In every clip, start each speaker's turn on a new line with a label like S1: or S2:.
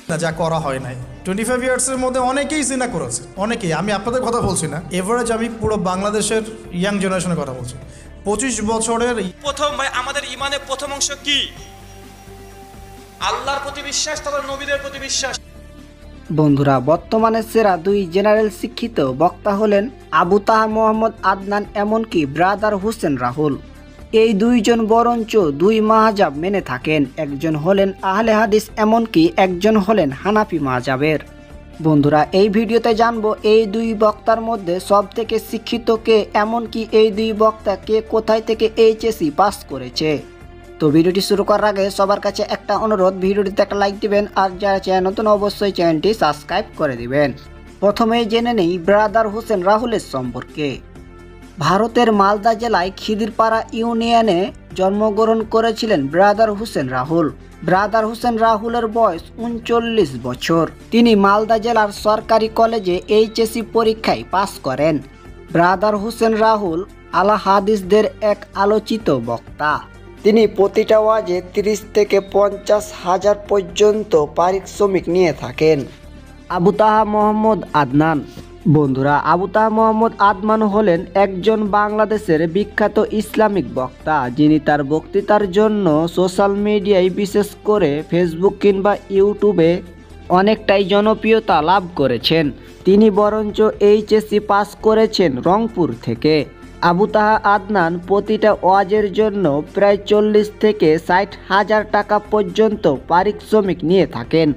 S1: না, যা করা হয় নাই। 25 ইয়ার্সের মধ্যে অনেকেই জিনা করেছে, অনেকেই। আমি আপনাদের কথা বলছি না, এভারেজ আমি পুরো বাংলাদেশের ইয়াং জেনারেশনের কথা বলছি। 25 বছরের
S2: প্রথম ভাই আমাদের ইমানের প্রথম অংশ কি? আল্লাহর প্রতি বিশ্বাস, তাদের নবীদের প্রতি বিশ্বাস।
S3: বন্ধুরা, বর্তমানে সেরা দুই জেনারেল শিক্ষিত বক্তা হলেন আবু তাহা মোহাম্মদ আদনান, এমনকি ব্রাদার হোসেন রাহুল। এই দুইজন বরঞ্চ দুই মাহজাব মেনে থাকেন। একজন হলেন আহলে হাদিস, এমনকি একজন হলেন হানাফি মাহজাবের। বন্ধুরা, এই ভিডিওতে জানবো এই দুই বক্তার মধ্যে সব থেকে শিক্ষিত কে, এমনকি এই দুই বক্তা কে কোথায় থেকে এইচএসসি পাস করেছে। তো ভিডিওটি শুরু করার আগে সবার কাছে একটা অনুরোধ, ভিডিওটিতে একটা লাইক দিবেন, আর যারা চ্যানেল নতুন অবশ্যই চ্যানেলটি সাবস্ক্রাইব করে দিবেন। প্রথমেই জেনে নেই ব্রাদার হোসেন রাহুলের সম্পর্কে। ভারতের মালদা জেলায় খিদিরপাড়া ইউনিয়নে জন্মগ্রহণ করেছিলেন ব্রাদার হোসেন রাহুল। ব্রাদার হোসেন রাহুলের বয়স 39 বছর। তিনি মালদা জেলার সরকারি কলেজে এইচএসসি পরীক্ষায় পাস করেন। ব্রাদার হোসেন রাহুল আলা হাদিসদের এক আলোচিত বক্তা। তিনি প্রতিটা ওয়াজে 30 থেকে 50 হাজার পর্যন্ত পারিশ্রমিক নিয়ে থাকেন। আবু তাহা মোহাম্মদ আদনান। বন্ধুরা, আবু তাহা মোহাম্মদ আদনান হলেন একজন বাংলাদেশের বিখ্যাত ইসলামিক বক্তা, যিনি তার বক্তৃতার জন্য সোশ্যাল মিডিয়ায়, বিশেষ করে ফেসবুক কিংবা ইউটিউবে অনেকটাই জনপ্রিয়তা লাভ করেছেন। তিনি বরঞ্চ এইচএসসি পাস করেছেন রংপুর থেকে। আবু তাহা আদনান প্রতিটা ওয়াজের জন্য প্রায় 40 থেকে 60 হাজার টাকা পর্যন্ত পারিশ্রমিক নিয়ে থাকেন।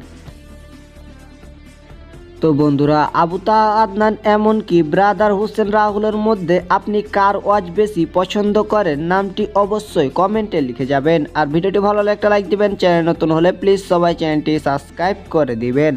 S3: তো বন্ধুরা, আবু তাহা আদনান এমনকি ব্রাদার হোসেন রাহুলের মধ্যে আপনি কার ওয়াজ বেশি পছন্দ করেন, নামটি অবশ্যই কমেন্টে লিখে যাবেন। আর ভিডিওটি ভালো লাগলে একটা লাইক দিবেন, চ্যানেল নতুন হলে প্লিজ সবাই চ্যানেলটি সাবস্ক্রাইব করে দিবেন।